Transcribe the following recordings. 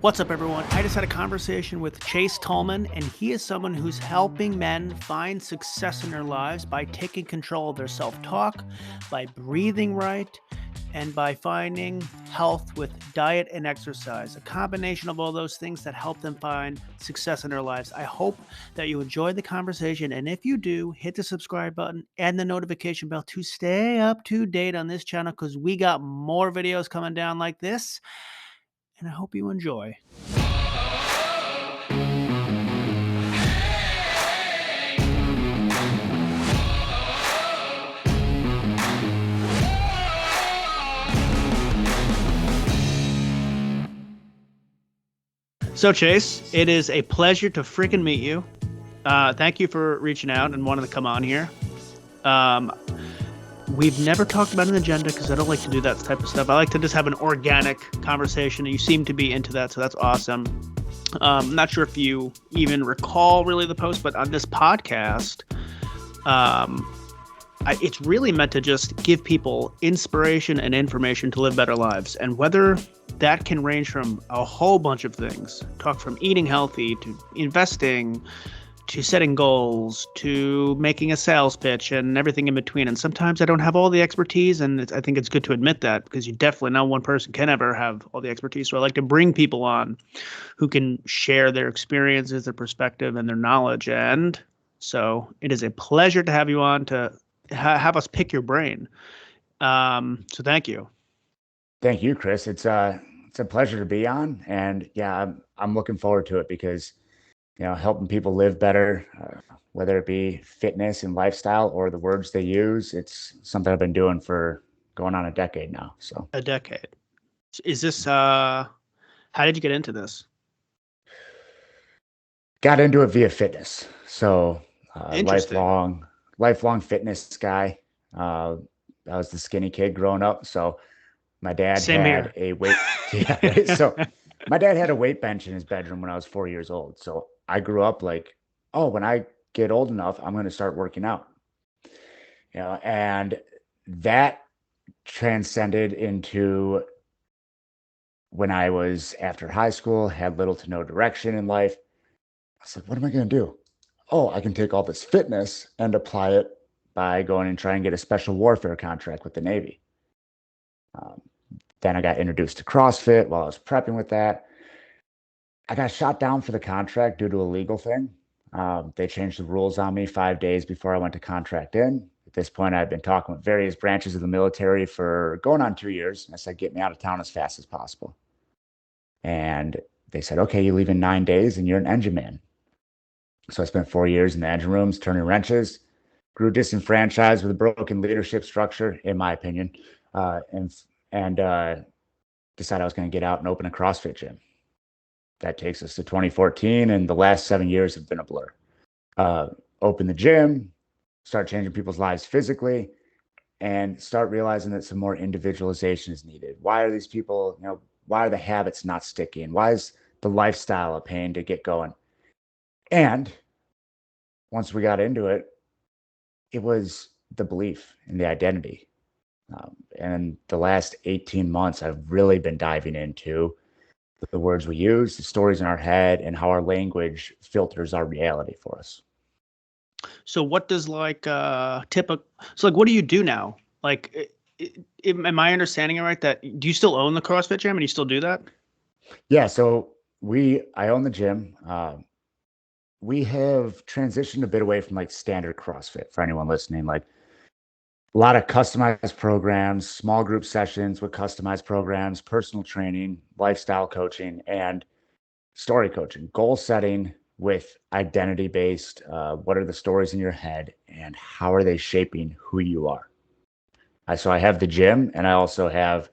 What's up, everyone? I just had a conversation with Chase Tolleson, and he is someone who's helping men find success in their lives by taking control of their self-talk, by breathing right, and by finding health with diet and exercise, a combination of all those things that help them find success in their lives. I hope that you enjoyed the conversation, and if you do, hit the subscribe button and the notification bell to stay up to date on this channel, because we got more videos coming down like this, and I hope you enjoy. So, Chase, it is a pleasure to freaking meet you. Thank you for reaching out and wanting to come on here. We've never talked about an agenda because I don't like to do that type of stuff. I like to just have an organic conversation, and you seem to be into that, so that's awesome. I'm not sure if you even recall really the post, but on this podcast, it's really meant to just give people inspiration and information to live better lives. And whether that can range from a whole bunch of things, talk from eating healthy to investing to setting goals to making a sales pitch and everything in between. And sometimes I don't have all the expertise, and I think it's good to admit that, because you definitely know one person can ever have all the expertise. So I like to bring people on who can share their experiences, their perspective, and their knowledge. And so it is a pleasure to have you on to have us pick your brain. So thank you. Thank you, Chris. It's a pleasure to be on, and yeah, I'm looking forward to it because helping people live better, whether it be fitness and lifestyle or the words they use, it's something I've been doing for going on a decade now. So a decade. Is this how did you get into this? Got into it via fitness. So lifelong fitness guy. I was the skinny kid growing up, so my dad had a weight. Yeah, so my dad had a weight bench in his bedroom when I was 4 years old. So I grew up like, oh, when I get old enough, I'm going to start working out. And that transcended into when I was after high school, had little to no direction in life. I said, what am I going to do? Oh, I can take all this fitness and apply it by going and trying to get a special warfare contract with the Navy. Then I got introduced to CrossFit while I was prepping with that. I got shot down for the contract due to a legal thing. They changed the rules on me 5 days before I went to contract in. At this point, I'd been talking with various branches of the military for going on 2 years. I said, get me out of town as fast as possible. And they said, okay, you leave in 9 days and you're an engine man. So I spent 4 years in the engine rooms, turning wrenches, grew disenfranchised with a broken leadership structure, in my opinion, and decided I was going to get out and open a CrossFit gym. That takes us to 2014, and the last 7 years have been a blur. Open the gym, start changing people's lives physically, and start realizing that some more individualization is needed. Why are these people, why are the habits not sticking? Why is the lifestyle a pain to get going? And once we got into it, it was the belief and the identity. And the last 18 months, I've really been diving into the words we use, the stories in our head, and how our language filters our reality for us. So what does what do you do now? Am I understanding it right? That do you still own the CrossFit gym and you still do that? Yeah. So I own the gym. We have transitioned a bit away from like standard CrossFit for anyone listening, like a lot of customized programs, small group sessions with customized programs, personal training, lifestyle coaching, and story coaching, goal setting with identity based. What are the stories in your head and how are they shaping who you are? So I have the gym, and I also have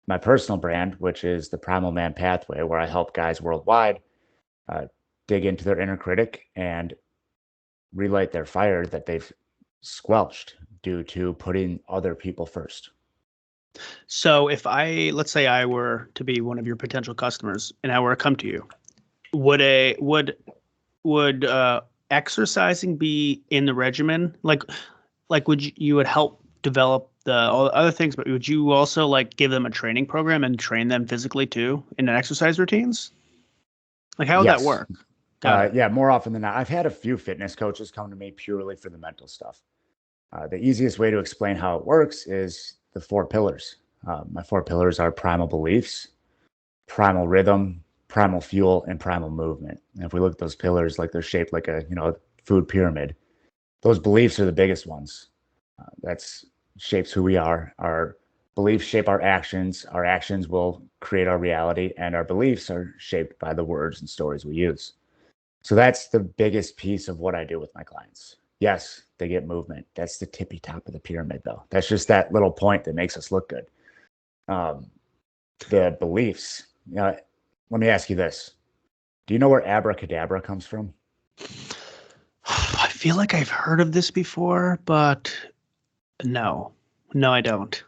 my personal brand, which is the Primal Man Pathway, where I help guys worldwide dig into their inner critic and relight their fire that they've squelched due to putting other people first. So if let's say I were to be one of your potential customers and I were to come to you, would exercising be in the regimen? Like you would help develop all the other things, but would you also like give them a training program and train them physically too in exercise routines? Like, how would that Yes. work? Got it. Yeah, more often than not. I've had a few fitness coaches come to me purely for the mental stuff. The easiest way to explain how it works is the four pillars. My four pillars are primal beliefs, primal rhythm, primal fuel, and primal movement. And if we look at those pillars, like they're shaped like a food pyramid, those beliefs are the biggest ones. That's shapes who we are. Our beliefs shape our actions. Our actions will create our reality, and our beliefs are shaped by the words and stories we use. So that's the biggest piece of what I do with my clients. Yes, they get movement. That's the tippy top of the pyramid, though. That's just that little point that makes us look good. Um, the beliefs. Let me ask you this: do you know where abracadabra comes from? I feel like I've heard of this before, but no. No, I don't. It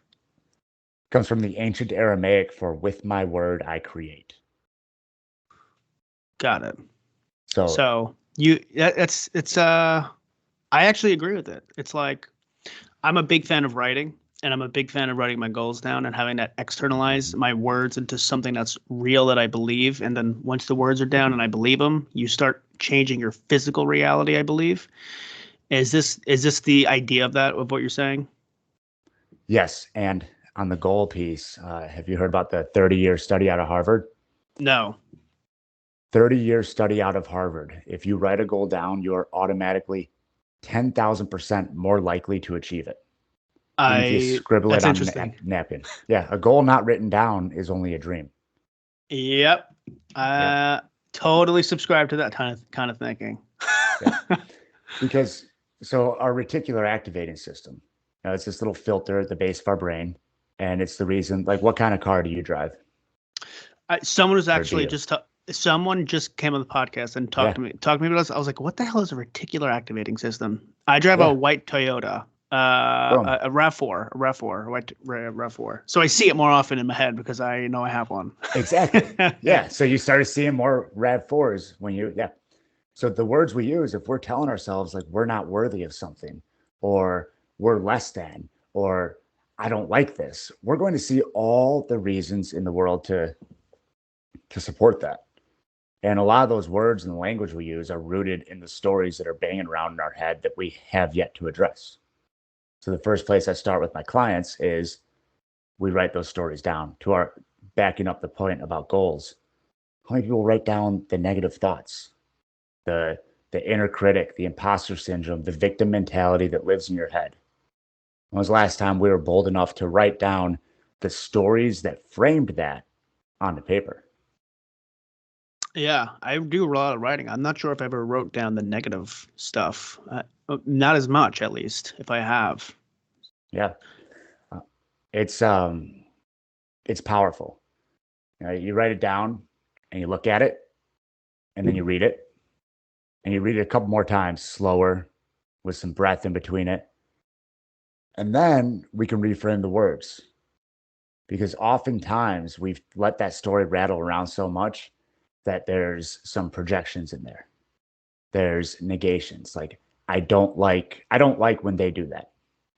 comes from the ancient Aramaic for "with my word I create." Got it. So So it's I actually agree with it. It's like I'm a big fan of writing, and I'm a big fan of writing my goals down and having that externalize my words into something that's real that I believe. And then once the words are down and I believe them, you start changing your physical reality, I believe. Is this the idea of that, of what you're saying? yes, and on the goal piece, have you heard about the 30-year study out of Harvard? No. 30-year study out of Harvard. If you write a goal down, you are automatically 10,000% more likely to achieve it than if you scribble it That's on a interesting. napkin. Yeah, a goal not written down is only a dream. Yep. Yep, Totally subscribe to that kind of thinking. yep. Because so our reticular activating system, it's this little filter at the base of our brain, and it's the reason. Like, what kind of car do you drive, Someone was or do actually you? just someone just came on the podcast and talked Yeah, to me about this. I was like, "What the hell is a reticular activating system?" I drive a yeah. white Toyota, Boom. a Rav4, a white Rav4. So I see it more often in my head because I know I have one. Exactly. Yeah. So you started seeing more Rav4s when you, yeah. So the words we use, if we're telling ourselves like we're not worthy of something, or we're less than, or I don't like this, we're going to see all the reasons in the world to support that. And a lot of those words and the language we use are rooted in the stories that are banging around in our head that we have yet to address. So the first place I start with my clients is we write those stories down to our backing up the point about goals. How many people write down the negative thoughts, the the inner critic, the imposter syndrome, the victim mentality that lives in your head? When was the last time we were bold enough to write down the stories that framed that onto paper? Yeah, I do a lot of writing. I'm not sure if I ever wrote down the negative stuff. Not as much, at least, if I have. Yeah, uh, it's um, it's powerful. You write it down and you look at it, and then you read it, and you read it a couple more times, slower, with some breath in between it, and then we can reframe the words because oftentimes we've let that story rattle around so much that there's some projections in there. There's negations like I don't like when they do that.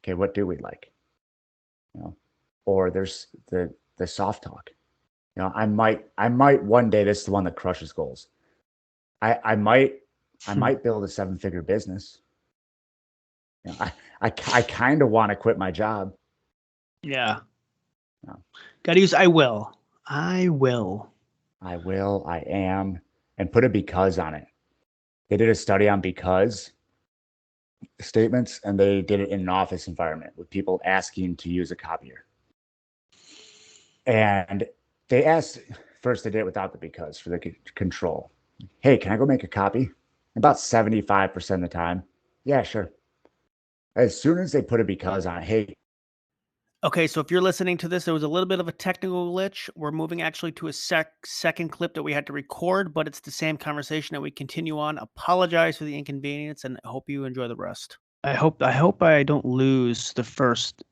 Okay, what do we like? You know, or there's the soft talk. I might one day, this is the one that crushes goals. I might build a seven-figure business. I kind of want to quit my job. Yeah. No, Gotta use I will. I will. I will, I am, and put a because on it. They did a study on because statements, and they did it in an office environment with people asking to use a copier. And they asked first, they did it without the because for the control. Hey, can I go make a copy? About 75% of the time, yeah, sure. As soon as they put a because on it, hey, Okay, so if you're listening to this, there was a little bit of a technical glitch. We're moving actually to a second clip that we had to record, but it's the same conversation that we continue on. Apologize for the inconvenience, and I hope you enjoy the rest. I hope I don't lose the first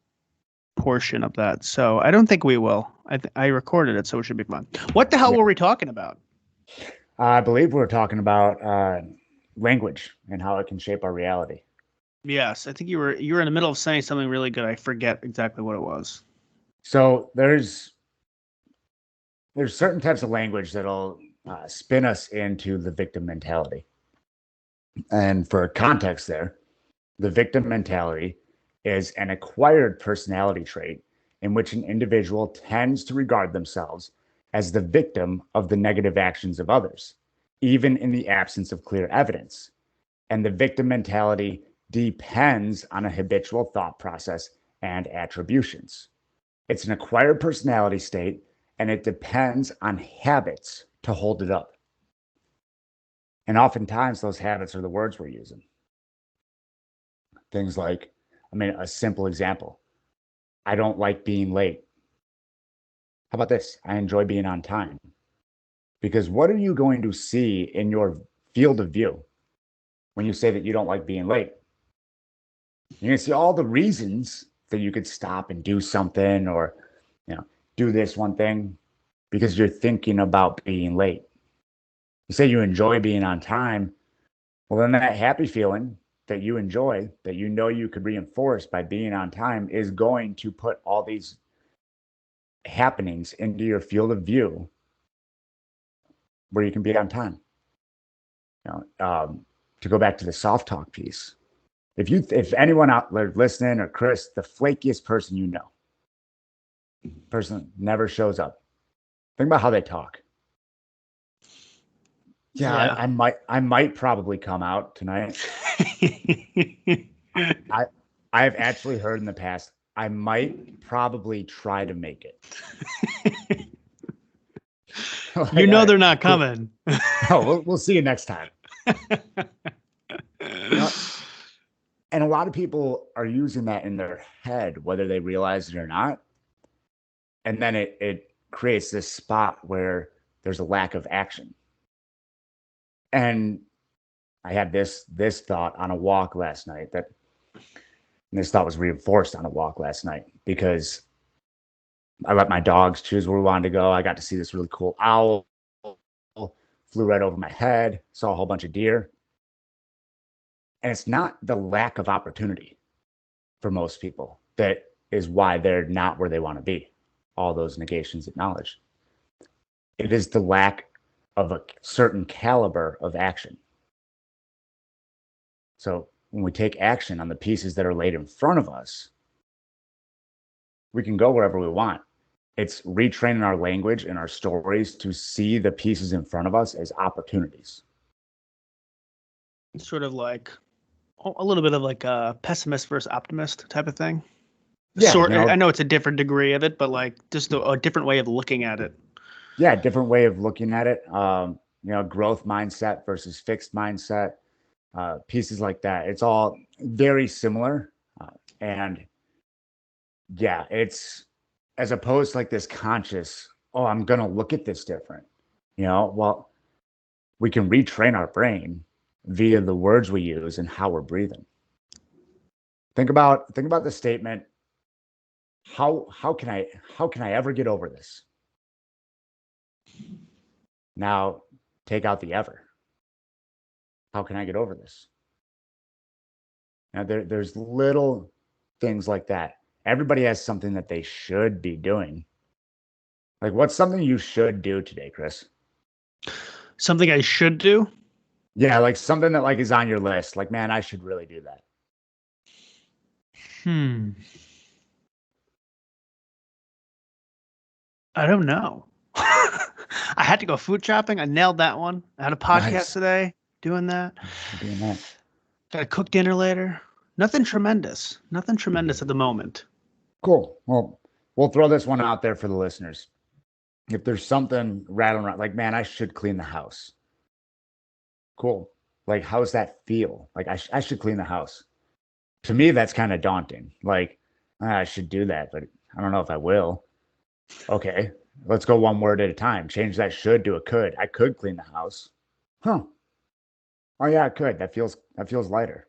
portion of that. So I don't think we will. I recorded it, so it should be fine. What the hell yeah, were we talking about? I believe we're talking about language and how it can shape our reality. Yes, I think you were in the middle of saying something really good. I forget exactly what it was. So there's certain types of language that'll spin us into the victim mentality. And for context there, the victim mentality is an acquired personality trait in which an individual tends to regard themselves as the victim of the negative actions of others, even in the absence of clear evidence. And the victim mentality depends on a habitual thought process and attributions. It's an acquired personality state, and it depends on habits to hold it up. And oftentimes those habits are the words we're using. Things like, a simple example. I don't like being late. How about this? I enjoy being on time. Because what are you going to see in your field of view when you say that you don't like being late? You're going to see all the reasons that you could stop and do something, or, do this one thing, because you're thinking about being late. You say you enjoy being on time. Well, then that happy feeling that you enjoy, that you know you could reinforce by being on time, is going to put all these happenings into your field of view where you can be on time. To go back to the soft talk piece, if anyone out there listening, or Chris, the flakiest person you know, person never shows up, think about how they talk. Yeah. I might probably come out tonight. I have actually heard in the past, I might probably try to make it. They're not coming. Oh, we'll see you next time. And a lot of people are using that in their head, whether they realize it or not. And then it creates this spot where there's a lack of action. And I had this thought on a walk last night, and this thought was reinforced on a walk last night, because I let my dogs choose where we wanted to go. I got to see this really cool owl, flew right over my head, saw a whole bunch of deer. And it's not the lack of opportunity for most people that is why they're not where they want to be. All those negations acknowledged. It is the lack of a certain caliber of action. So when we take action on the pieces that are laid in front of us, we can go wherever we want. It's retraining our language and our stories to see the pieces in front of us as opportunities. It's sort of like a little bit of like a pessimist versus optimist type of thing. Yeah, I know it's a different degree of it, but like just a different way of looking at it. Yeah, different way of looking at it. Growth mindset versus fixed mindset, pieces like that. It's all very similar. And yeah, it's, as opposed to like this conscious, oh, I'm going to look at this different. Well, we can retrain our brain via the words we use and how we're breathing. Think about the statement, how can I ever get over this? Now take out the ever. How can I get over this? Now there's little things like that. Everybody has something that they should be doing. Like, what's something you should do today, Chris? Something I should do? Yeah, like something that like is on your list. Like, man, I should really do that. I don't know. I had to go food shopping. I nailed that one. I had a podcast today doing that. Got to cook dinner later. Nothing tremendous. Nothing tremendous at the moment. Cool. Well, we'll throw this one out there for the listeners. If there's something rattling around, like, man, I should clean the house. Cool. Like, how's that feel? Like, I should clean the house. To me, that's kind of daunting. Like, I should do that, but I don't know if I will. Okay, let's go one word at a time. Change that should to a could. I could clean the house. Huh. Oh yeah, I could. That feels lighter.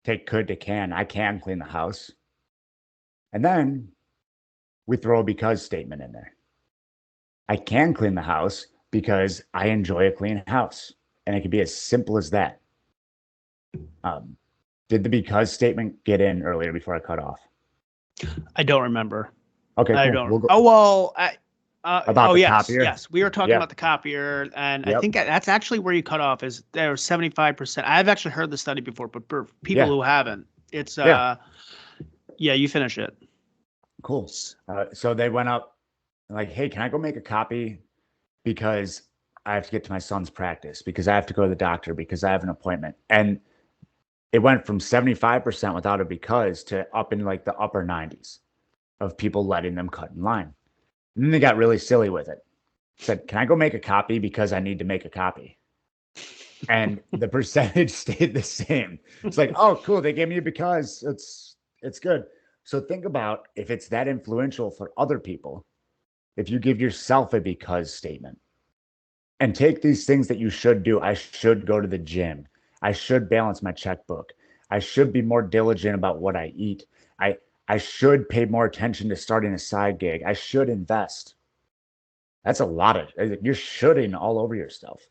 Take could to can. I can clean the house. And then we throw a because statement in there. I can clean the house because I enjoy a clean house. And it can be as simple as that. Did the because statement get in earlier before I cut off? I don't remember. Okay, cool. I don't. about Oh the yes, copier. yes. We were talking Yeah. about the copier, and I Yep. think that's actually where you cut off. Is there 75%? I've actually heard the study before, but for people Yeah. who haven't, it's Yeah. yeah, you finish it. Cool. So they went up like, hey, can I go make a copy because I have to get to my son's practice, because I have to go to the doctor, because I have an appointment. And it went from 75% without a because to up in like the upper 90s of people letting them cut in line. And then they got really silly with it. Said, can I go make a copy because I need to make a copy? And the percentage stayed the same. It's like, oh, cool. They gave me a because it's good. So think about if it's that influential for other people, if you give yourself a because statement and take these things that you should do. I should go to the gym. I should balance my checkbook. I should be more diligent about what I eat. I I should pay more attention to starting a side gig. I should invest. That's a lot of you're shoulding all over yourself.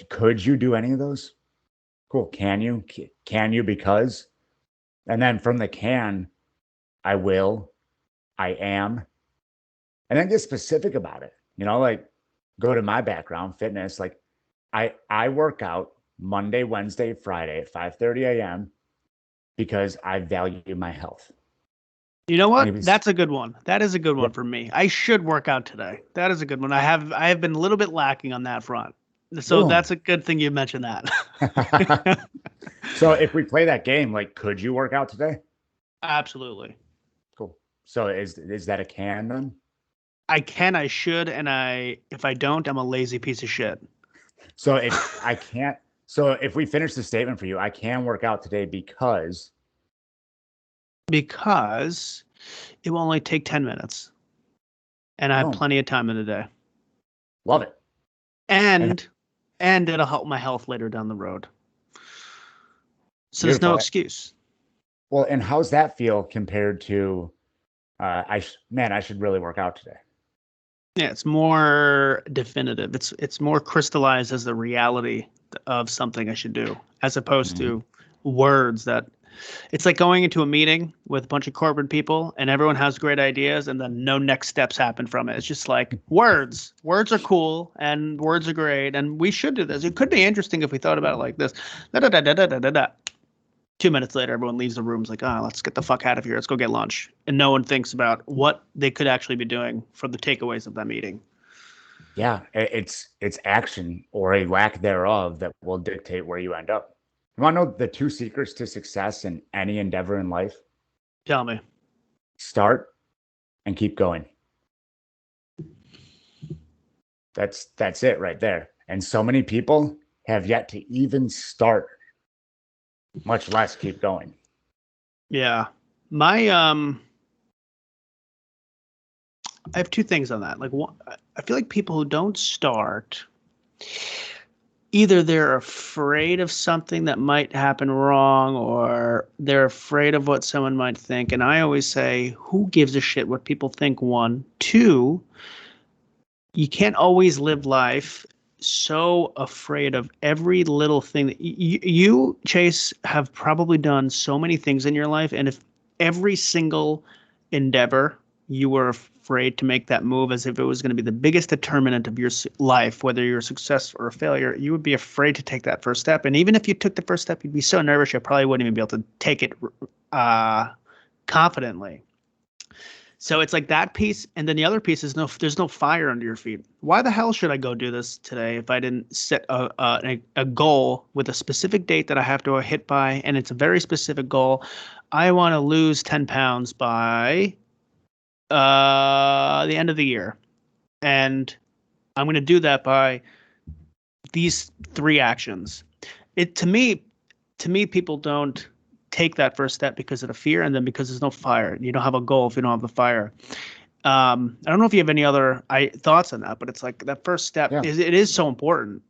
Could you do any of those? Cool. Can you? Can you because? And then from the can, I will, I am, and then get specific about it. Like go to my background, fitness. Like I work out Monday, Wednesday, Friday at 5:30 a.m. because I value my health. You know what? Maybe That's a good one. That is a good yeah. one for me. I should work out today. That is a good one. I have been a little bit lacking on that front. So Boom. that's a good thing you mentioned that. So if we play that game, like, could you work out today? Absolutely. Cool. So is that a can then? I can, I should, and if I don't, I'm a lazy piece of shit. So if I can't, so if we finish the statement for you, I can work out today because Because it will only take 10 minutes and I have boom, plenty of time in the day. love it. And And and it'll help my health later down the road. So there's no beautiful. excuse. Well, and how's that feel compared to man, I should really work out today. Yeah, it's more definitive. It's more crystallized as the reality of something I should do, as opposed Mhm. to words that it's like going into a meeting with a bunch of corporate people and everyone has great ideas and then no next steps happen from it. It's just like words. Words are cool and words are great and we should do this. It could be interesting if we thought about it like this. Da, da, da, da, da, da, da, da. 2 minutes later, everyone leaves the room. It's like, let's get the fuck out of here. Let's go get lunch. And no one thinks about what they could actually be doing for the takeaways of that meeting. Yeah, it's action or a lack thereof that will dictate where you end up. You want to know the two secrets to success in any endeavor in life? Tell me. Start and keep going. That's it right there. And so many people have yet to even start, much less keep going. Yeah. My I have two things on that. Like one, I feel like people who don't start either they're afraid of something that might happen wrong or they're afraid of what someone might think. And I always say, who gives a shit what people think? One, two, you can't always live life so afraid of every little thing that you Chase have probably done so many things in your life, and if every single endeavor you were afraid to make that move as if it was going to be the biggest determinant of your life, whether you're a success or a failure, you would be afraid to take that first step. And even if you took the first step, you'd be so nervous you probably wouldn't even be able to take it confidently. So it's like that piece, and then the other piece is there's no fire under your feet. Why the hell should I go do this today if I didn't set a goal with a specific date that I have to hit by, and it's a very specific goal. I want to lose 10 pounds by the end of the year, and I'm going to do that by these three actions. It to me, people don't take that first step because of the fear, and then because there's no fire. You don't have a goal if you don't have the fire. I don't know if you have any other thoughts on that, but it's like that first step Yeah. is so important.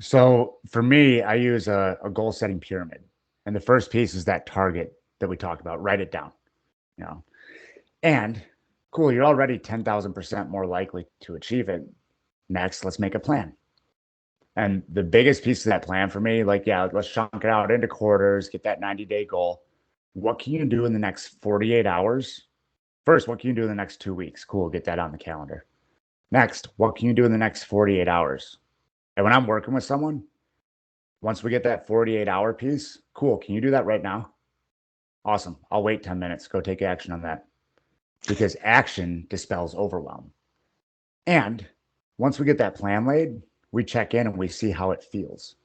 So for me, I use a goal setting pyramid. And the first piece is that target that we talked about. Write it down. You know, and cool, you're already 10,000% more likely to achieve it. Next, let's make a plan. And the biggest piece of that plan for me, like, yeah, let's chunk it out into quarters, get that 90-day goal. What can you do in the next 48 hours First, what can you do in the next 2 weeks? Cool, get that on the calendar. Next, what can you do in the next 48 hours? And when I'm working with someone, once we get that 48-hour piece, cool, can you do that right now? Awesome. I'll wait 10 minutes. Go take action on that. Because action dispels overwhelm. And once we get that plan laid, we check in and we see how it feels.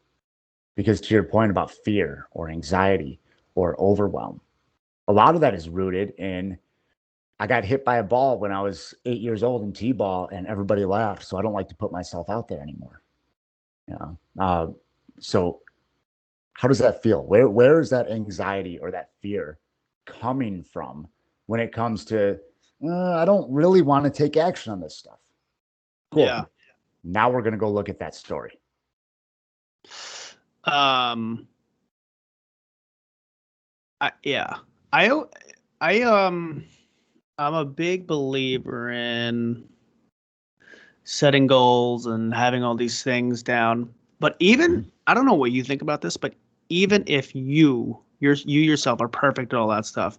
Because to your point about fear or anxiety or overwhelm, a lot of that is rooted in I got hit by a ball when I was 8 years old in T-ball and everybody laughed. So I don't like to put myself out there anymore. So how does that feel? Where is that anxiety or that fear coming from when it comes to, I don't really want to take action on this stuff? Cool. Yeah. Now we're going to go look at that story. I'm a big believer in setting goals and having all these things down. But even, I don't know what you think about this, but even if you yourself are perfect at all that stuff,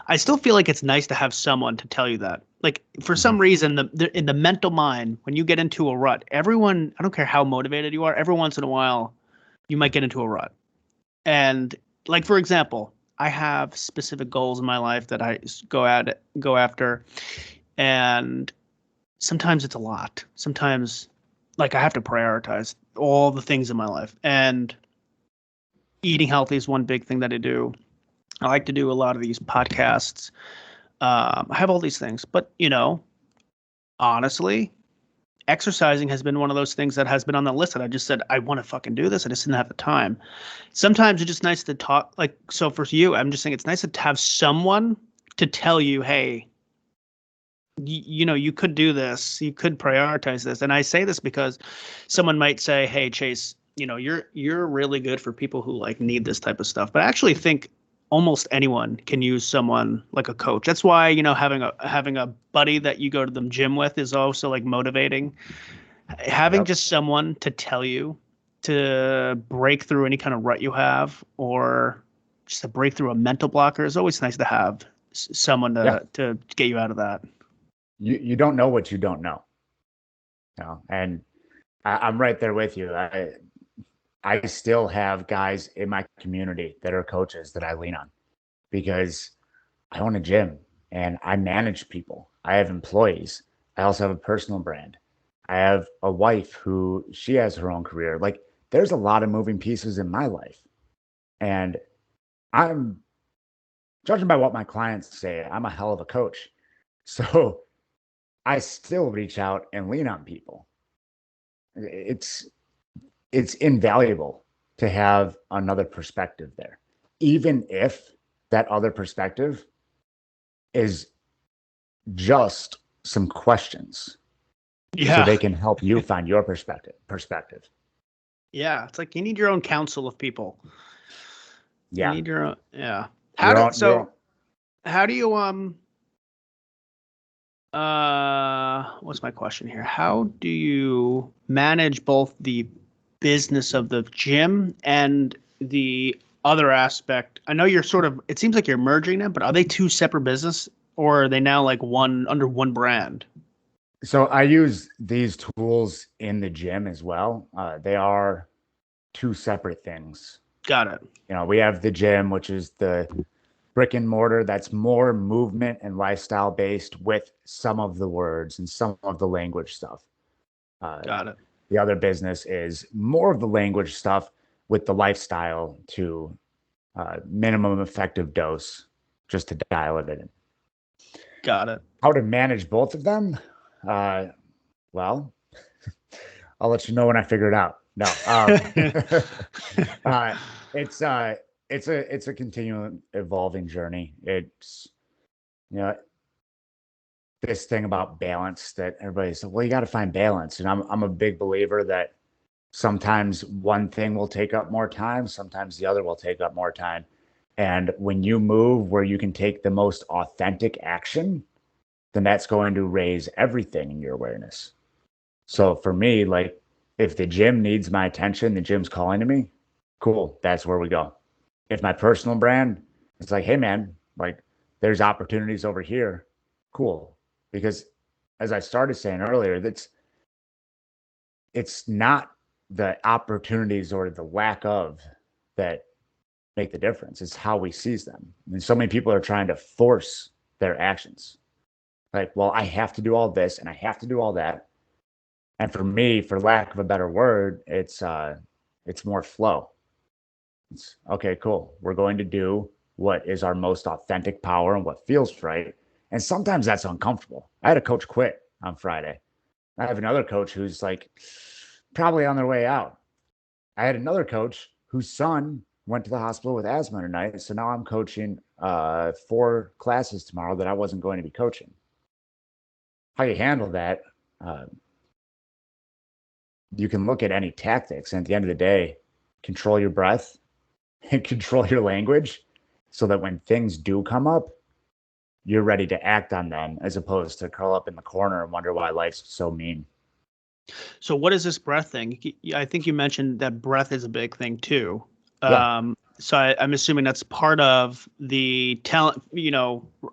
I still feel like it's nice to have someone to tell you that. Like for some reason, in the mental mind, when you get into a rut, everyone, I don't care how motivated you are, every once in a while, you might get into a rut. And like, for example, I have specific goals in my life that I go after, and sometimes it's a lot. Sometimes, like, I have to prioritize all the things in my life, and eating healthy is one big thing that I do. I like to do a lot of these podcasts. I have all these things, but honestly, exercising has been one of those things that has been on the list that I just said, I want to fucking do this. I just didn't have the time. Sometimes it's just nice to talk. Like, so for you, I'm just saying it's nice to have someone to tell you, hey, you could do this. You could prioritize this. And I say this because someone might say, hey, Chase, you're really good for people who like need this type of stuff. But I actually think almost anyone can use someone like a coach. That's why, having a buddy that you go to the gym with is also like motivating. Having just someone to tell you to break through any kind of rut you have, or just to break through a mental blocker, is always nice to have someone to get you out of that. You don't know what you don't know. And I'm right there with you. I still have guys in my community that are coaches that I lean on because I own a gym and I manage people. I have employees. I also have a personal brand. I have a wife who she has her own career. Like there's a lot of moving pieces in my life. And I'm judging by what my clients say, I'm a hell of a coach. So I still reach out and lean on people. It's invaluable to have another perspective there, even if that other perspective is just some questions. So they can help you find your perspective. Yeah. It's like you need your own council of people. Yeah. You need your own. Yeah. How do you, what's my question here? How do you manage both the business of the gym and the other aspect? I know it seems like you're merging them, but are they two separate business, or are they now like one under one brand? So I use these tools in the gym as well. They are two separate things. Got it. We have the gym, which is the brick and mortar that's more movement and lifestyle based with some of the words and some of the language stuff. Got it. The other business is more of the language stuff with the lifestyle to minimum effective dose, just to dial it in. Got it. How to manage both of them? Well, I'll let you know when I figure it out. No, it's a continual evolving journey. It's this thing about balance that everybody says, well, you got to find balance, and I'm a big believer that sometimes one thing will take up more time, sometimes the other will take up more time, and when you move where you can take the most authentic action, then that's going to raise everything in your awareness. So for me, like if the gym needs my attention, the gym's calling to me, cool, that's where we go. If my personal brand, it's like, hey man, like there's opportunities over here. Cool. Because as I started saying earlier, it's not the opportunities or the lack of that make the difference. It's how we seize them. And so many people are trying to force their actions. Like, well, I have to do all this and I have to do all that. And for me, for lack of a better word, it's more flow. It's okay, cool. We're going to do what is our most authentic power and what feels right. And sometimes that's uncomfortable. I had a coach quit on Friday. I have another coach who's like probably on their way out. I had another coach whose son went to the hospital with asthma tonight. So now I'm coaching 4 classes tomorrow that I wasn't going to be coaching. How you handle that, uh, you can look at any tactics. And at the end of the day, control your breath and control your language so that when things do come up, you're ready to act on them as opposed to curl up in the corner and wonder why life's so mean. So what is this breath thing? I think you mentioned that breath is a big thing too. Yeah, So I'm assuming that's part of the talent,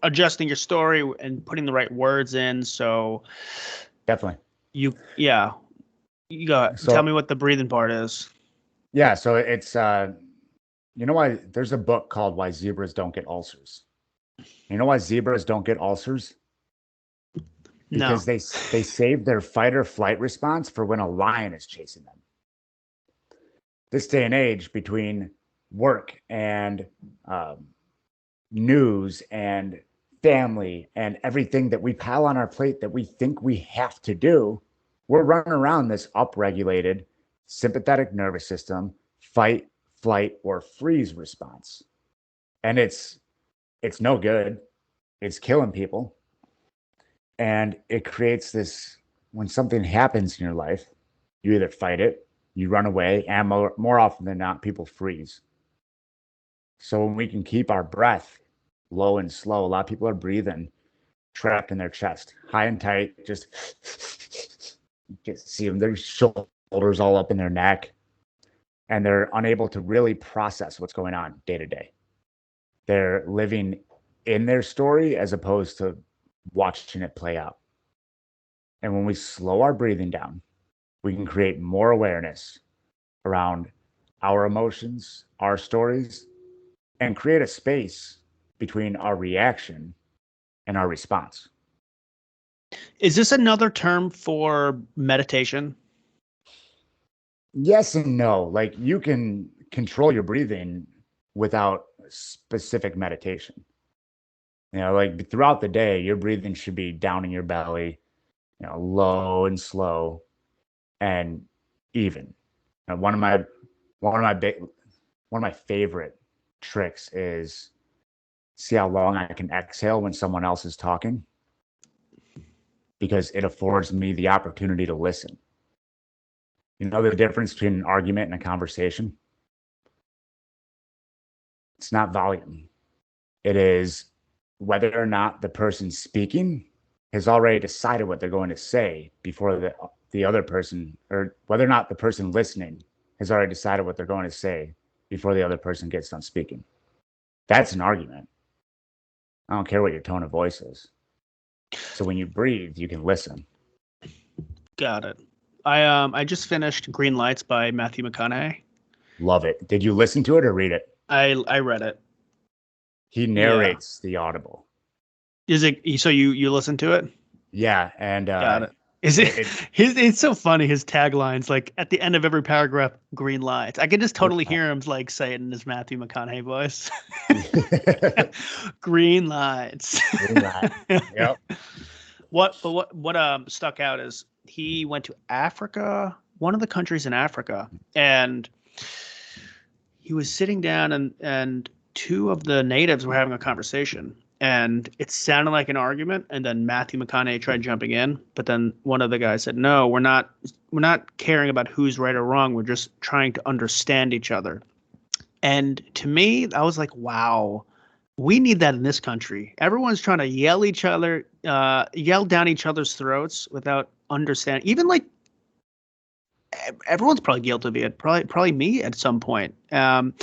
adjusting your story and putting the right words in. So definitely. yeah, tell me So, what the breathing part is. yeah, so it's, you know why there's a book called Why Zebras Don't Get Ulcers. You know why zebras don't get ulcers? No. Because they save their fight or flight response for when a lion is chasing them. This day and age, between work and news and family and everything that we pile on our plate that we think we have to do, we're running around this upregulated sympathetic nervous system fight, flight, or freeze response. And it's no good. It's killing people. And it creates this when something happens in your life, you either fight it, you run away, and more often than not, people freeze. So when we can keep our breath low and slow, a lot of people are breathing trapped in their chest, high and tight, just see them, their shoulders all up in their neck, and they're unable to really process what's going on day to day. They're living in their story as opposed to watching it play out. And when we slow our breathing down, we can create more awareness around our emotions, our stories, and create a space between our reaction and our response. Is this another term for meditation? Yes and no. Like you can control your breathing without specific meditation. Like throughout the day, your breathing should be down in your belly, low and slow and even. And one of my big one of my favorite tricks is see how long I can exhale when someone else is talking because it affords me the opportunity to listen. You know the difference between an argument and a conversation? It's not volume. It is whether or not the person speaking has already decided what they're going to say before the other person, or whether or not the person listening has already decided what they're going to say before the other person gets done speaking. That's an argument. I don't care what your tone of voice is. So when you breathe, you can listen. Got it. I just finished Green Lights by Matthew McConaughey. Love it. Did you listen to it or read it? I read it. He Yeah. narrates the audible. Is it so you listen to it? Yeah, and Got it. Is it it it's so funny his taglines like at the end of every paragraph green lights. I can just totally hear him like say it in his Matthew McConaughey voice. Green lights. green light. Yep. What stuck out is he went to Africa, one of the countries in Africa, and he was sitting down and two of the natives were having a conversation and it sounded like an argument and then Matthew McConaughey tried jumping in, but then one of the guys said, "No, we're not caring about who's right or wrong. We're just trying to understand each other." And to me, I was like, wow, we need that in this country. Everyone's trying to yell down each other's throats without understanding. Even like everyone's probably guilty of it. Probably me at some point. And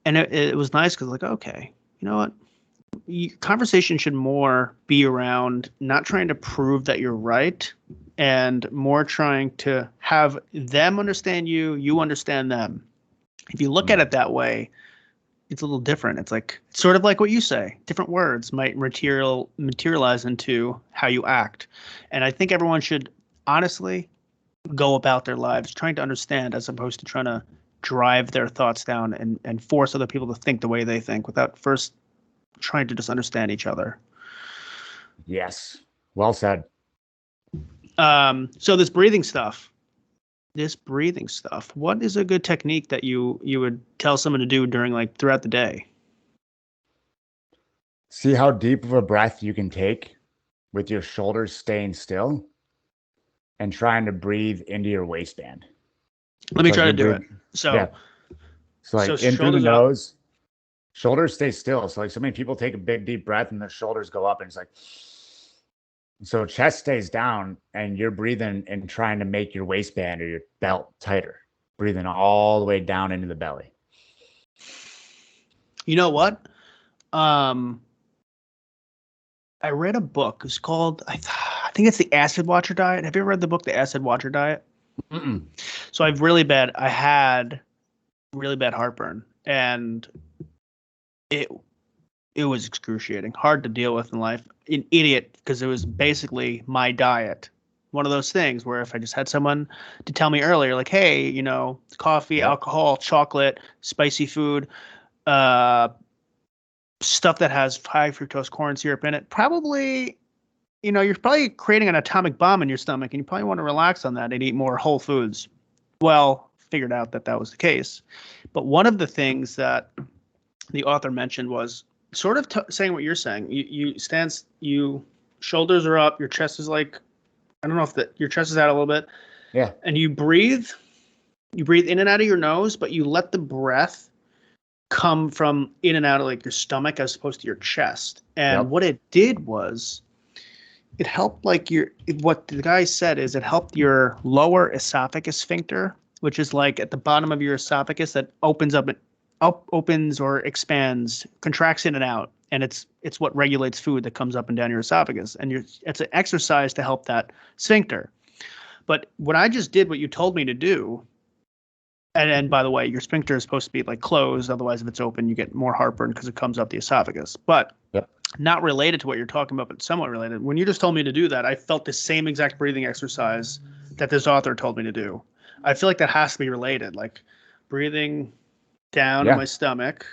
it was nice because like, okay, you know what? conversation should more be around not trying to prove that you're right and more trying to have them understand you, you understand them. If you look at Mm. it that way, it's a little different. It's like sort of like what you say. Different words might materialize into how you act. And I think everyone should honestly go about their lives trying to understand as opposed to trying to drive their thoughts down and force other people to think the way they think without first trying to just understand each other. Yes. Well said. So this breathing stuff, what is a good technique that you would tell someone to do during like throughout the day? See how deep of a breath you can take with your shoulders staying still and trying to breathe into your waistband. Let me So like try to you're do it. breathing, yeah. So So so like in through the shoulders up. nose, shoulders stay still. So like so many people take a big deep breath and their shoulders go up and it's like so chest stays down and you're breathing and trying to make your waistband or your belt tighter, breathing all the way down into the belly. You know what? Um, I read a book. It's called I think it's the Acid Watcher Diet. Have you ever read the book The Acid Watcher Diet? Mm-mm. So I had really bad heartburn, and it it was excruciating, hard to deal with in life. An idiot because it was basically my diet. One of those things where if I just had someone to tell me earlier, like, hey, coffee, Yep. alcohol, chocolate, spicy food, uh, stuff that has high fructose corn syrup in it, probably, you're probably creating an atomic bomb in your stomach, and you probably want to relax on that and eat more whole foods. Well, figured out that that was the case. But one of the things that the author mentioned was sort of saying what you're saying. You shoulders are up, your chest is like, I don't know if your chest is out a little bit, Yeah. and you breathe. You breathe in and out of your nose, but you let the breath come from in and out of like your stomach as opposed to your chest. And Yep. what it did was it helped like what the guy said is it helped your lower esophagus sphincter, which is like at the bottom of your esophagus that opens or expands, contracts in and out, and it's what regulates food that comes up and down your esophagus, and it's an exercise to help that sphincter. But when I just did what you told me to do, and by the way, your sphincter is supposed to be like closed, otherwise if it's open you get more heartburn because it comes up the esophagus. But Yep. not related to what you're talking about, but somewhat related. When you just told me to do that, I felt the same exact breathing exercise that this author told me to do. I feel like that has to be related, like breathing down in Yeah. my stomach.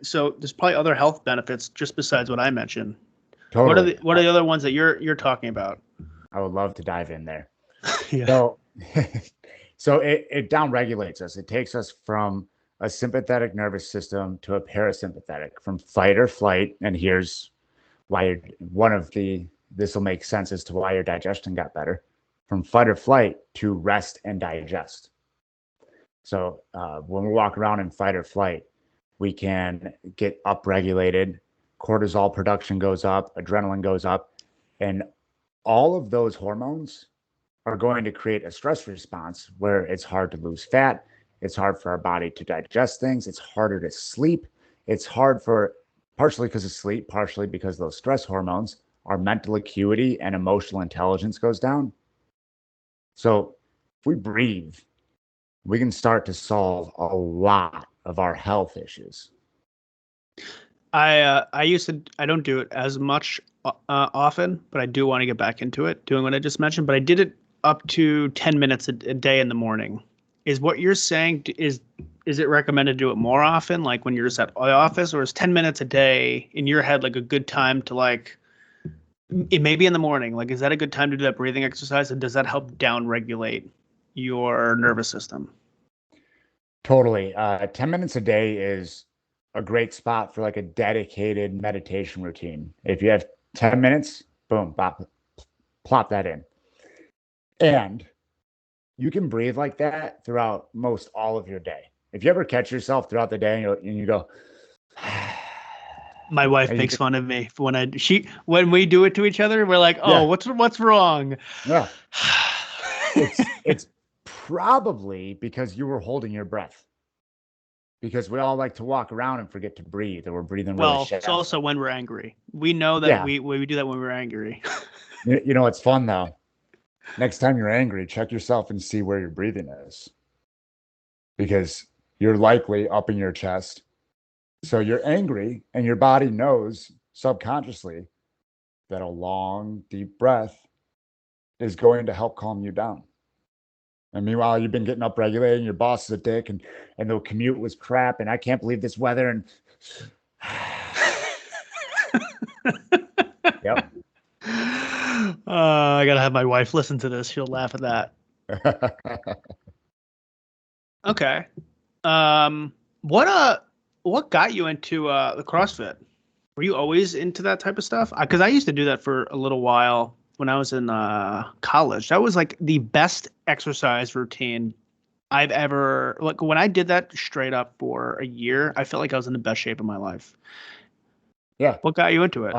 So there's probably other health benefits just besides what I mentioned. Totally. What are the other ones that you're talking about? I would love to dive in there. Yeah. So, so it down regulates us. It takes us from a sympathetic nervous system to a parasympathetic, from fight or flight. And here's why this will make sense as to why your digestion got better, from fight or flight to rest and digest. So when we walk around in fight or flight, we can get upregulated, cortisol production goes up, adrenaline goes up, and all of those hormones are going to create a stress response where it's hard to lose fat. It's hard for our body to digest things. It's harder to sleep. It's hard for partially because of sleep, partially because those stress hormones, our mental acuity and emotional intelligence goes down. So if we breathe, we can start to solve a lot of our health issues. I don't do it as much often, but I do want to get back into it, doing what I just mentioned. But I did it up to 10 minutes a day in the morning. Is what you're saying is it recommended to do it more often, like when you're just at the office, or is 10 minutes a day in your head like a good time to like it may be in the morning? Like, is that a good time to do that breathing exercise, and does that help down regulate your nervous system? Totally. 10 minutes a day is a great spot for like a dedicated meditation routine. If you have 10 minutes, boom, plop that in. And you can breathe like that throughout most all of your day. If you ever catch yourself throughout the day and you go, My wife and you makes just, fun of me when we do it to each other. We're like, "Oh, yeah, what's wrong?" yeah, it's probably because you were holding your breath. because we all like to walk around and forget to breathe, or we're breathing really Well, it's shallow. also when we're angry. We know that Yeah. we do that when we're angry. You know, it's fun though. Next time you're angry, check yourself and see where your breathing is, because you're likely up in your chest. So you're angry and your body knows subconsciously that a long, deep breath is going to help calm you down. And meanwhile, you've been getting upregulated and your boss is a dick and the commute was crap and I can't believe this weather. And yep. I gotta have my wife listen to this. She'll laugh at that. Okay. Um, what got you into the CrossFit? Were you always into that type of stuff? Because I used to do that for a little while when I was in college. That was like the best exercise routine I've ever like. When I did that straight up for a year, I felt like I was in the best shape of my life. Yeah. What got you into it?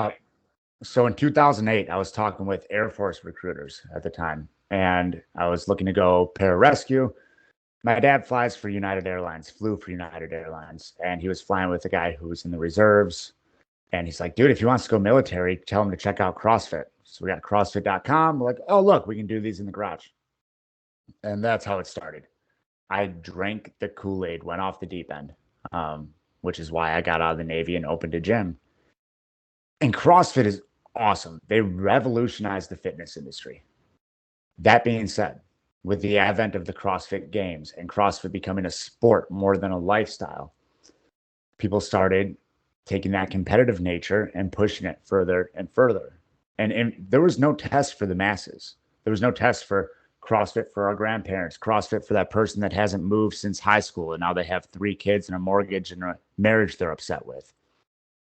So in 2008, I was talking with Air Force recruiters at the time, and I was looking to go pararescue. My dad flies for United Airlines, flew for United Airlines, and he was flying with a guy who was in the reserves. And he's like, dude, if he wants to go military, tell him to check out CrossFit. So we got CrossFit.com. We're like, oh, look, we can do these in the garage. And that's how it started. I drank the Kool-Aid, went off the deep end, which is why I got out of the Navy and opened a gym. And CrossFit is awesome. They revolutionized the fitness industry. That being said, with the advent of the CrossFit Games and CrossFit becoming a sport more than a lifestyle, people started taking that competitive nature and pushing it further and further. And there was no test for the masses. There was no test for CrossFit for our grandparents, CrossFit for that person that hasn't moved since high school and now they have 3 kids and a mortgage and a marriage they're upset with.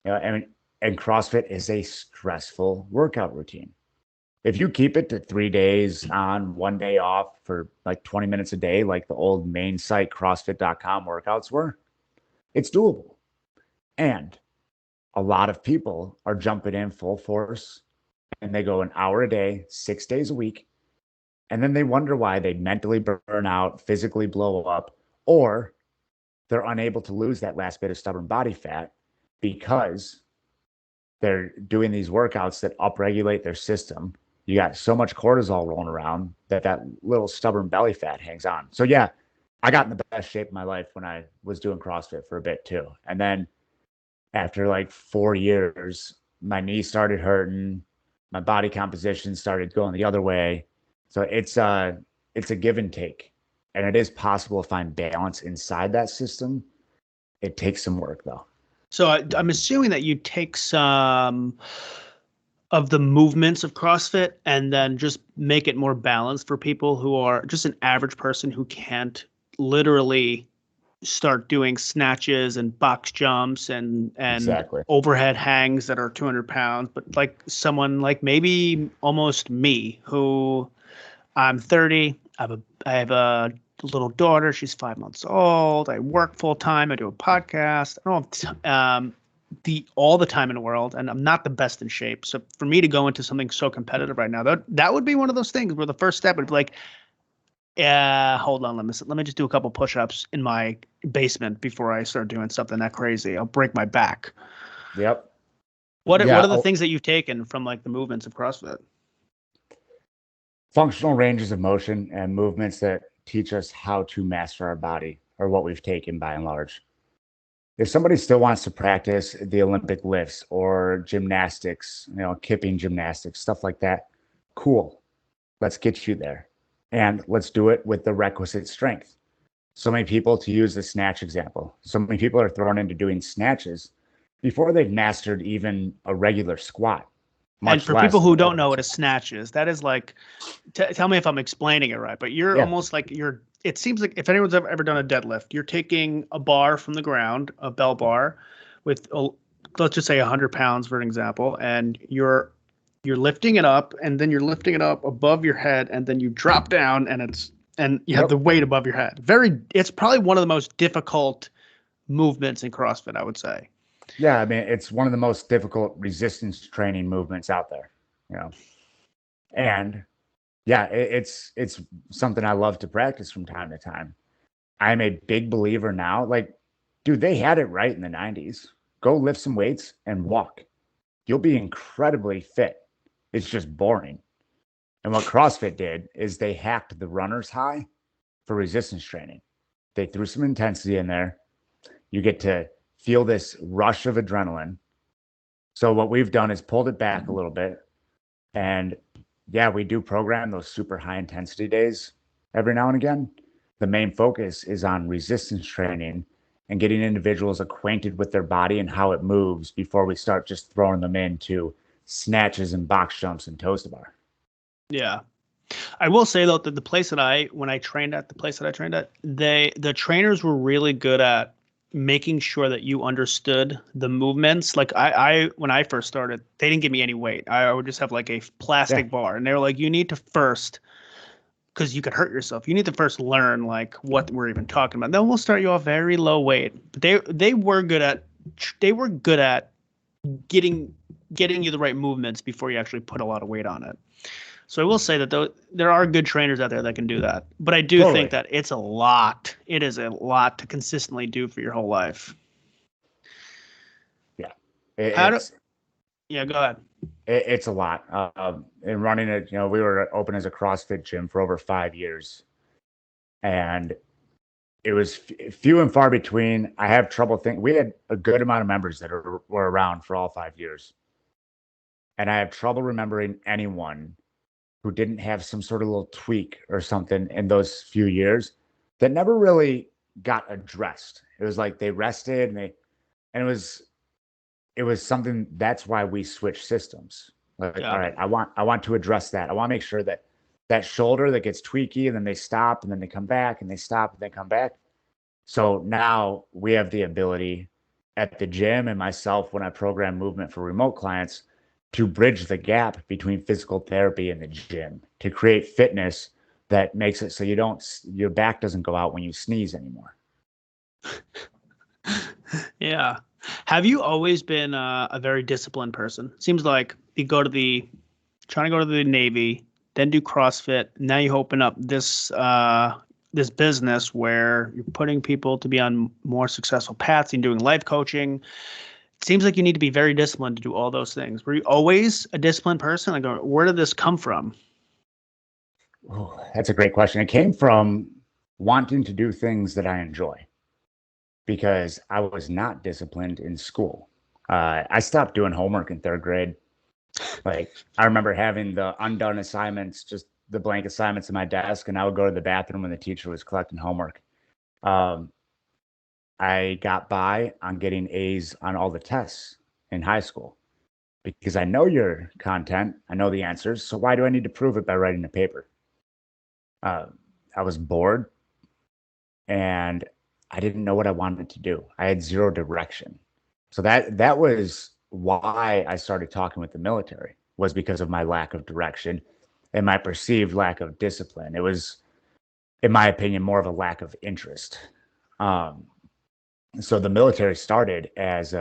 You know, and CrossFit is a stressful workout routine. If you keep it to 3 days on, 1 day off for like 20 minutes a day, like the old main site CrossFit.com workouts were, it's doable. And a lot of people are jumping in full force and they go an hour a day, 6 days a week. And then they wonder why they mentally burn out, physically blow up, or they're unable to lose that last bit of stubborn body fat because they're doing these workouts that upregulate their system. You got so much cortisol rolling around that that little stubborn belly fat hangs on. So yeah, I got in the best shape of my life when I was doing CrossFit for a bit too. And then after like 4 years, my knee started hurting, my body composition started going the other way. So it's a give and take. And it is possible to find balance inside that system. It takes some work though. So I'm assuming that you take some of the movements of CrossFit and then just make it more balanced for people who are just an average person who can't literally start doing snatches and box jumps and Exactly. overhead hangs that are 200 pounds, but like someone like maybe almost me, who I'm 30. I have a little daughter. She's 5 months old. I work full time. I do a podcast. I don't have the all the time in the world, and I'm not the best in shape. So for me to go into something so competitive right now, that would be one of those things where the first step would be like, yeah, hold on, let me just do a couple push-ups in my basement before I start doing something that crazy. I'll break my back. Yep. What Yeah. are the things that you've taken from like the movements of CrossFit? Functional ranges of motion and movements that teach us how to master our body are what we've taken by and large. If somebody still wants to practice the Olympic lifts or gymnastics, you know, kipping gymnastics, stuff like that, cool. Let's get you there. And let's do it with the requisite strength. So many people, to use the snatch example, so many people are thrown into doing snatches before they've mastered even a regular squat. And Much for people less who don't know what a snatch is, that is like, tell me if I'm explaining it right, but you're yeah, almost like it seems like if anyone's ever done a deadlift, you're taking a bar from the ground, a bell bar with, let's just say 100 pounds for an example, and you're lifting it up and then you're lifting it up above your head and then you drop down and you have yep, the weight above your head. It's probably one of the most difficult movements in CrossFit, I would say. yeah. I mean, it's one of the most difficult resistance training movements out there, you know. And yeah, it's something I love to practice from time to time. I'm a big believer now. Like Dude, they had it right in the 90s. Go lift some weights and walk. You'll be incredibly fit. It's just boring. And what CrossFit did is they hacked the runner's high for resistance training. They threw some intensity in there. You get to feel this rush of adrenaline. So what we've done is pulled it back a little bit. And yeah, we do program those super high intensity days every now and again. The main focus is on resistance training and getting individuals acquainted with their body and how it moves before we start just throwing them into snatches and box jumps and toes to bar. Yeah. I will say though that the place that I trained at, the trainers were really good at making sure that you understood the movements. Like when I first started, they didn't give me any weight. I would just have like a Yeah. plastic bar, and they were like, you need to first, because you could hurt yourself. You need to first learn like what we're even talking about. Then we'll start you off very low weight. But they were good at getting you the right movements before you actually put a lot of weight on it. So I will say that there are good trainers out there that can do that. But I do think Totally. that it's a lot. It is a lot to consistently do for your whole life. Yeah. How do? It's Yeah, go ahead. it's a lot. And running it, we were open as a CrossFit gym for over 5 years, and it was few and far between. I have trouble thinking. We had a good amount of members that were around for all 5 years, and I have trouble remembering anyone who didn't have some sort of little tweak or something in those few years that never really got addressed. It was like they rested and it was something. That's why we switched systems. Like, Yeah. all right, I want to address that. I want to make sure that that shoulder that gets tweaky and then they stop and then they come back and they stop and they come back. So now we have the ability at the gym and myself when I program movement for remote clients to bridge the gap between physical therapy and the gym to create fitness that makes it so your back doesn't go out when you sneeze anymore. Yeah. Have you always been a very disciplined person? Seems like you trying to go to the Navy, then do CrossFit. Now you open up this business where you're putting people to be on more successful paths and doing life coaching. It seems like you need to be very disciplined to do all those things. Were you always a disciplined person? Like, where did this come from? Oh, that's a great question. It came from wanting to do things that I enjoy because I was not disciplined in school. I stopped doing homework in third grade. Like I remember having the undone assignments, just the blank assignments in my desk, and I would go to the bathroom when the teacher was collecting homework. Um, I got by on getting A's on all the tests in high school because I know your content, I know the answers. So why do I need to prove it by writing a paper? Uh, I was bored and I didn't know what I wanted to do. I had zero direction. So that was why I started talking with the military was because of my lack of direction and my perceived lack of discipline. It was, in my opinion, more of a lack of interest. Um, so the military started as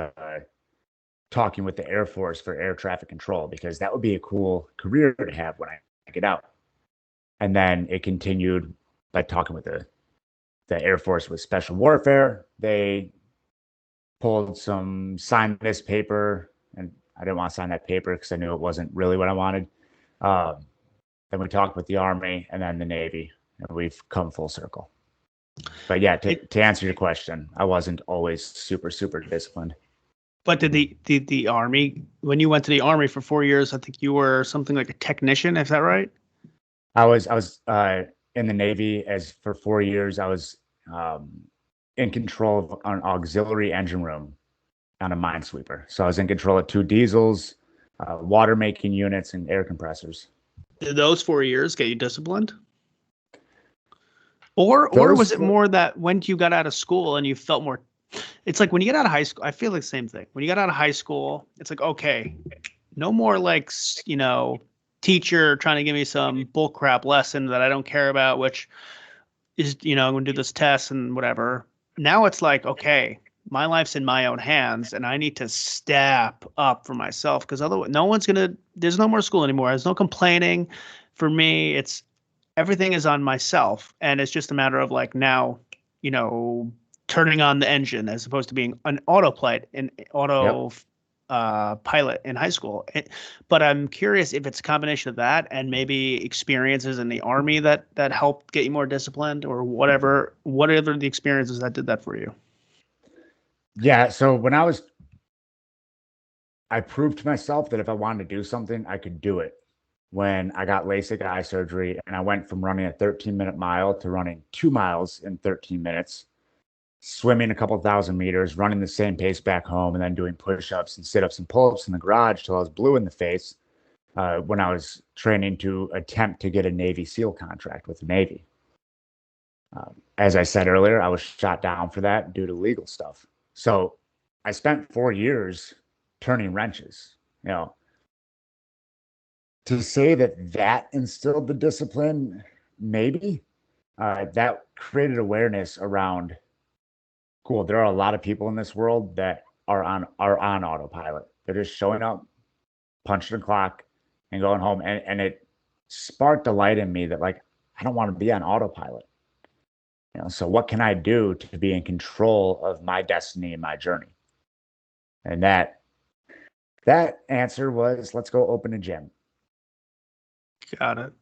talking with the Air Force for air traffic control because that would be a cool career to have when I get out. And then it continued by talking with the Air Force with special warfare. They pulled some sign this paper, and I didn't want to sign that paper because I knew it wasn't really what I wanted. Um, then we talked with the Army and then the Navy, and we've come full circle. But yeah, to answer your question, I wasn't always super, super disciplined. But did the Army, when you went to the Army for 4 years, I think you were something like a technician, is that right? I was in the Navy as for 4 years. I was um, in control of an auxiliary engine room on a minesweeper. So I was in control of two diesels, water making units, and air compressors. Did those 4 years get you disciplined? Or Those was it four, more that when you got out of school and you felt more, it's like when you get out of high school, I feel like the same thing. When you got out of high school, it's like, okay, no more like, teacher trying to give me some bullcrap lesson that I don't care about, which is, I'm going to do this test and whatever. Now it's like, okay, my life's in my own hands and I need to step up for myself because otherwise there's no more school anymore. There's no complaining. For me, everything is on myself. And it's just a matter of like now, you know, turning on the engine as opposed to being an autopilot in Yep. pilot in high school. But I'm curious if it's a combination of that and maybe experiences in the army that helped get you more disciplined, or whatever the experiences that did that for you. Yeah. So I proved to myself that if I wanted to do something, I could do it. When I got LASIK eye surgery and I went from running a 13-minute mile to running 2 miles in 13 minutes, swimming a couple thousand meters, running the same pace back home, and then doing push-ups and sit-ups and pull-ups in the garage till I was blue in the face when I was training to attempt to get a Navy SEAL contract with the Navy. As I said earlier, I was shot down for that due to legal stuff. So I spent 4 years turning wrenches. You know, to say that instilled the discipline, maybe that created awareness around. Cool. There are a lot of people in this world that are on autopilot. They're just showing up, punching the clock, and going home. And it sparked a light in me that like I don't want to be on autopilot. So what can I do to be in control of my destiny and my journey? And that answer was, let's go open a gym. Got it.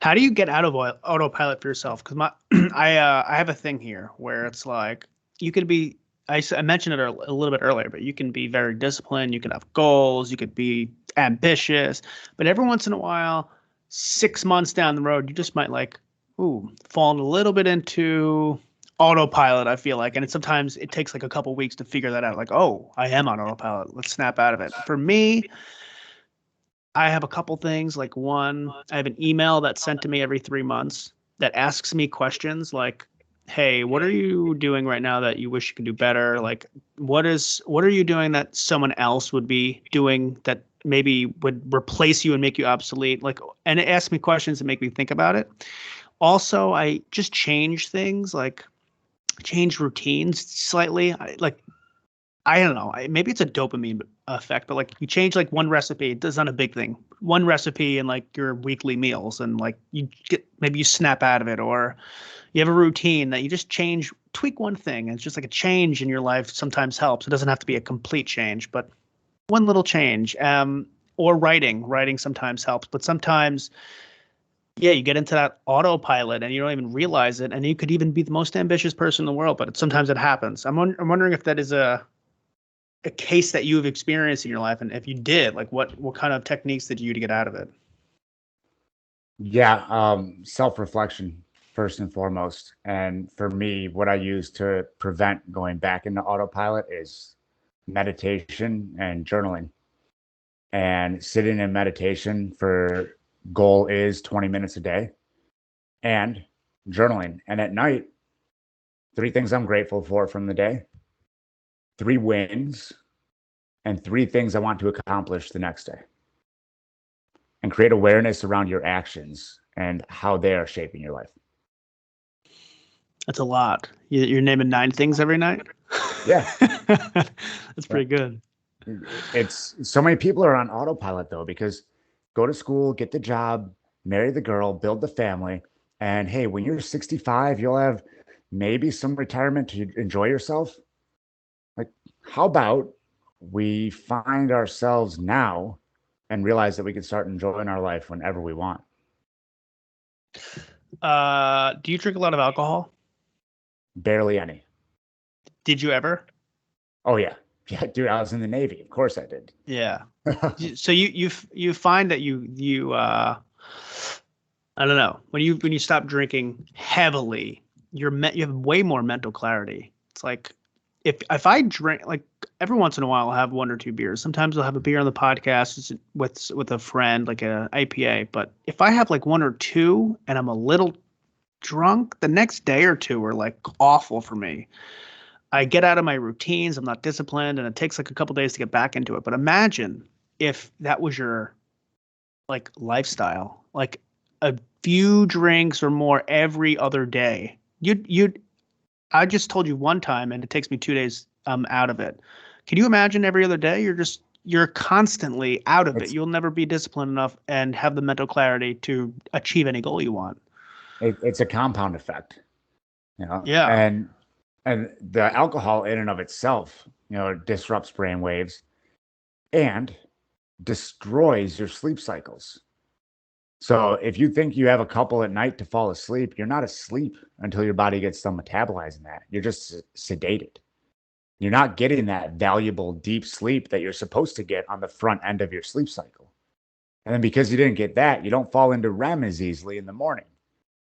How do you get out of autopilot for yourself? Because I have a thing here where it's like you could be. I mentioned it a little bit earlier, but you can be very disciplined. You can have goals. You could be ambitious, but every once in a while, 6 months down the road, you just might fall a little bit into autopilot. I feel like, and sometimes it takes like a couple weeks to figure that out. Like, oh, I am on autopilot. Let's snap out of it. For me, I have a couple things. Like, one, I have an email that's sent to me every 3 months that asks me questions like, hey, what are you doing right now that you wish you could do better? Like, what are you doing that someone else would be doing that maybe would replace you and make you obsolete? Like, and it asks me questions that make me think about it. Also, I just change things, like change routines slightly. I don't know. Maybe it's a dopamine effect, but like you change like one recipe, it's not a big thing. One recipe in like your weekly meals, and like maybe you snap out of it, or you have a routine that you just tweak one thing. And it's just like a change in your life sometimes helps. It doesn't have to be a complete change, but one little change. Or writing sometimes helps, but sometimes, yeah, you get into that autopilot and you don't even realize it. And you could even be the most ambitious person in the world, but sometimes it happens. I'm wondering if that is a case that you've experienced in your life, and if you did, like what kind of techniques did you to get out of it? Yeah, self-reflection first and foremost. And for me, what I use to prevent going back into autopilot is meditation and journaling. And sitting in meditation for goal is 20 minutes a day, and journaling. And at night, 3 things I'm grateful for from the day, 3 wins, and 3 things I want to accomplish the next day. And create awareness around your actions and how they are shaping your life. That's a lot. You're naming 9 things every night? Yeah. That's pretty good. It's so many people are on autopilot though, because go to school, get the job, marry the girl, build the family. And hey, when you're 65, you'll have maybe some retirement to enjoy yourself. Like, how about we find ourselves now and realize that we can start enjoying our life whenever we want? Do you drink a lot of alcohol? Barely any. Did you ever? Oh yeah. Yeah, dude, I was in the Navy. Of course I did. Yeah. So you find that you I don't know, when you stop drinking heavily, you have way more mental clarity. It's like if I drink, like every once in a while I'll have 1 or 2 beers. Sometimes I'll have a beer on the podcast with a friend, like a IPA. But if I have like 1 or 2 and I'm a little drunk, the next day or two are like awful for me. I get out of my routines, I'm not disciplined, and it takes like a couple days to get back into it. But imagine if that was your like lifestyle, like a few drinks or more every other day. I just told you one time and it takes me 2 days out of it. Can you imagine every other day? You're constantly out of it. You'll never be disciplined enough and have the mental clarity to achieve any goal you want. It's a compound effect, Yeah. And And the alcohol in and of itself, disrupts brain waves and destroys your sleep cycles. So if you think you have a couple at night to fall asleep, you're not asleep until your body gets done metabolizing that. You're just sedated. You're not getting that valuable deep sleep that you're supposed to get on the front end of your sleep cycle. And then because you didn't get that, you don't fall into REM as easily in the morning.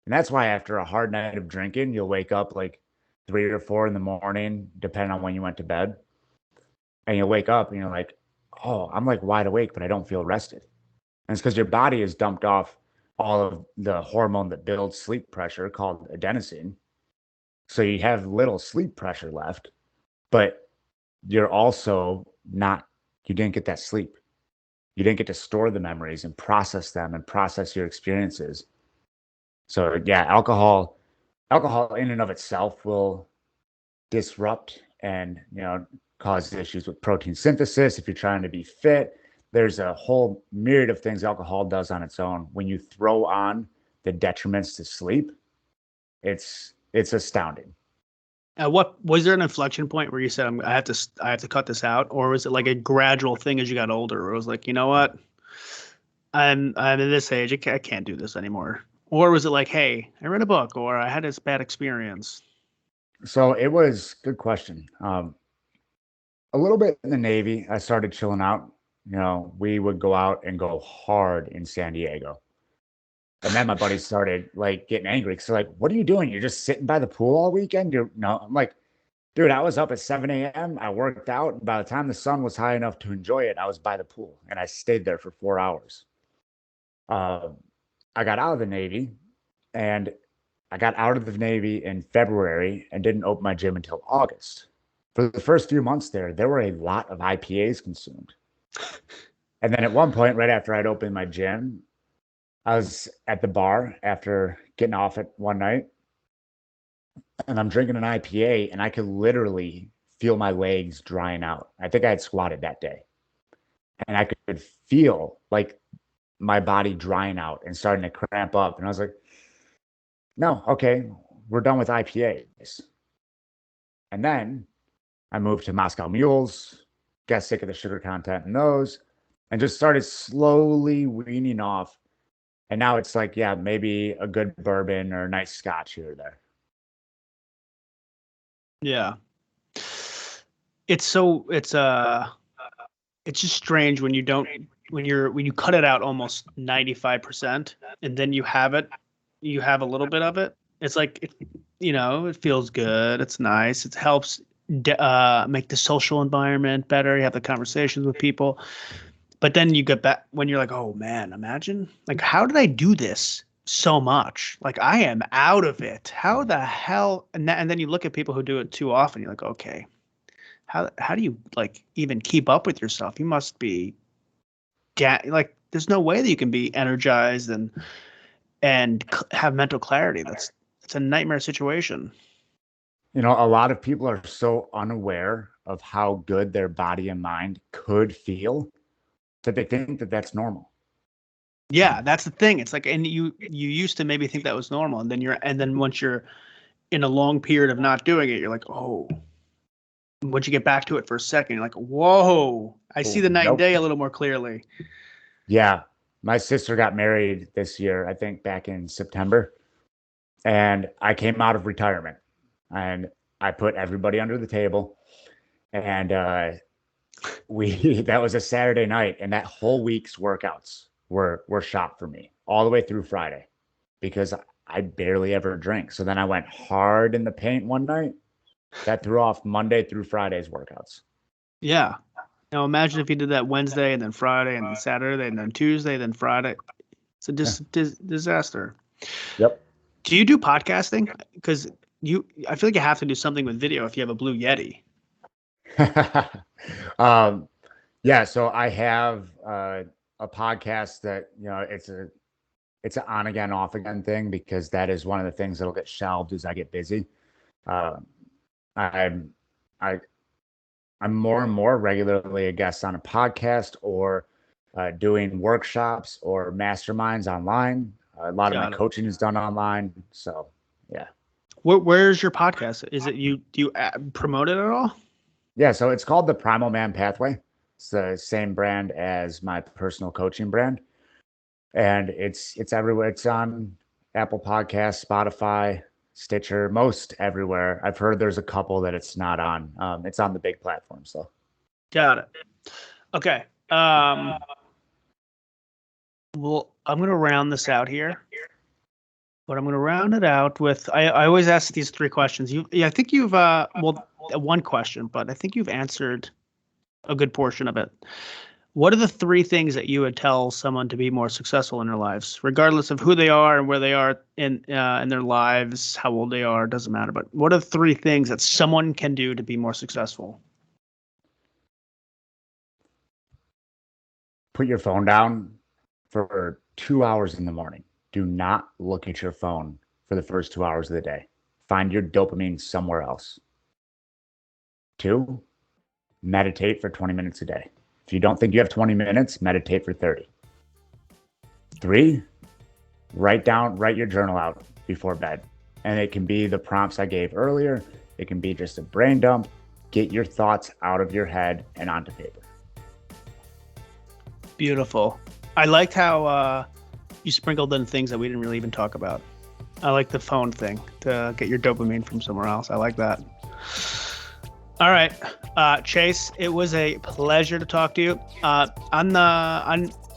And that's why after a hard night of drinking, you'll wake up like 3 or 4 in the morning, depending on when you went to bed. And you'll wake up and you're like, oh, I'm like wide awake, but I don't feel rested. And it's because your body has dumped off all of the hormone that builds sleep pressure called adenosine. So you have little sleep pressure left, but you're also not, you didn't get that sleep. You didn't get to store the memories and process them and process your experiences. So yeah, alcohol in and of itself will disrupt and, cause issues with protein synthesis. If you're trying to be fit, there's a whole myriad of things alcohol does on its own. When you throw on the detriments to sleep, it's astounding. What was there an inflection point where you said, I have to cut this out, or was it like a gradual thing as you got older? Where it was like, you know what, I'm in this age, I can't do this anymore, or was it like, hey, I read a book, or I had this bad experience? So it was good question. A little bit in the Navy, I started chilling out. We would go out and go hard in San Diego. And then my buddies started like getting angry because they're like, what are you doing? You're just sitting by the pool all weekend? I'm like, dude, I was up at 7 a.m. I worked out. And by the time the sun was high enough to enjoy it, I was by the pool and I stayed there for 4 hours. Uh, I got out of the Navy and I got out of the Navy in February and didn't open my gym until August. For the first few months there were a lot of IPAs consumed. And then at one point, right after I'd opened my gym, I was at the bar after getting off it one night and I'm drinking an IPA and I could literally feel my legs drying out. I think I had squatted that day and I could feel like my body drying out and starting to cramp up. And I was like, no, okay, we're done with IPAs. And then I moved to Moscow Mules, got sick of the sugar content in those, and just started slowly weaning off. And now it's like, yeah, maybe a good bourbon or a nice scotch here or there. Yeah. It's just strange when you don't when you cut it out almost 95% and then you have a little bit of it. It's like it feels good, it's nice, it helps make the social environment better, you have the conversations with people. But then you get back when you're like, oh man, imagine, like, how did I do this so much? Like, I am out of it. How the hell? And then you look at people who do it too often. You're like, okay, how do you like even keep up with yourself? You must be like, there's no way that you can be energized and have mental clarity. It's a nightmare situation. A lot of people are so unaware of how good their body and mind could feel that they think that that's normal. Yeah, that's the thing. It's like, and you used to maybe think that was normal, and then once you're in a long period of not doing it, you're like, oh. Once you get back to it for a second, you're like, whoa, I see Oh, the night and nope. day a little more clearly. Yeah. My sister got married this year, I think back in September. And I came out of retirement and I put everybody under the table. And that was a Saturday night. And that whole week's workouts were shot for me all the way through Friday because I barely ever drink. So then I went hard in the paint one night. That threw off Monday through Friday's workouts. Yeah. Now imagine if you did that Wednesday and then Friday and then Saturday and then Tuesday, then Friday. It's a Yeah. disaster. Yep. Do you do podcasting? Because I feel like you have to do something with video if you have a Blue Yeti. um, yeah, so I have a podcast that it's an on again, off again thing because that is one of the things that'll get shelved as I get busy. Uh, I'm I I'm more and more regularly a guest on a podcast or doing workshops or masterminds online. A lot of my Got it. coaching is done online. So yeah. Where's your podcast? Is it do you promote it at all? Yeah, so it's called the Primal Man Pathway. It's the same brand as my personal coaching brand, and it's everywhere. It's on Apple Podcasts, Spotify, Stitcher, most everywhere. I've heard there's a couple that it's not on. It's on the big platforms though. Got it. Okay. Well, I'm going to round this out here, but I'm going to round it out with, I always ask these three questions. I think you've, one question, but I think you've answered a good portion of it. What are the three things that you would tell someone to be more successful in their lives, regardless of who they are and where they are in their lives, how old they are, doesn't matter. But what are the three things that someone can do to be more successful? Put your phone down for 2 hours in the morning. Do not look at your phone for the first 2 hours of the day. Find your dopamine somewhere else. 2, meditate for 20 minutes a day. If you don't think you have 20 minutes, meditate for 30. 3, write your journal out before bed. And it can be the prompts I gave earlier. It can be just a brain dump. Get your thoughts out of your head and onto paper. Beautiful. I liked how you sprinkled in things that we didn't really even talk about. I like the phone thing to get your dopamine from somewhere else. I like that. All right, Chase, it was a pleasure to talk to you.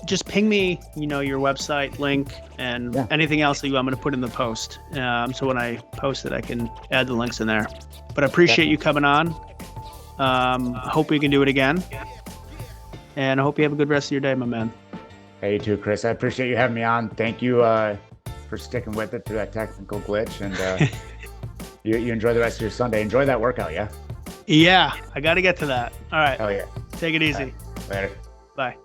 Just ping me, your website link and anything else that I'm going to put in the post. So when I post it, I can add the links in there. But I appreciate you coming on. Hope we can do it again. And I hope you have a good rest of your day, my man. Hey, you too, Chris. I appreciate you having me on. Thank you for sticking with it through that technical glitch. And you enjoy the rest of your Sunday. Enjoy that workout, yeah? Yeah, I got to get to that. All right. Hell yeah. Take it easy. Later. Bye.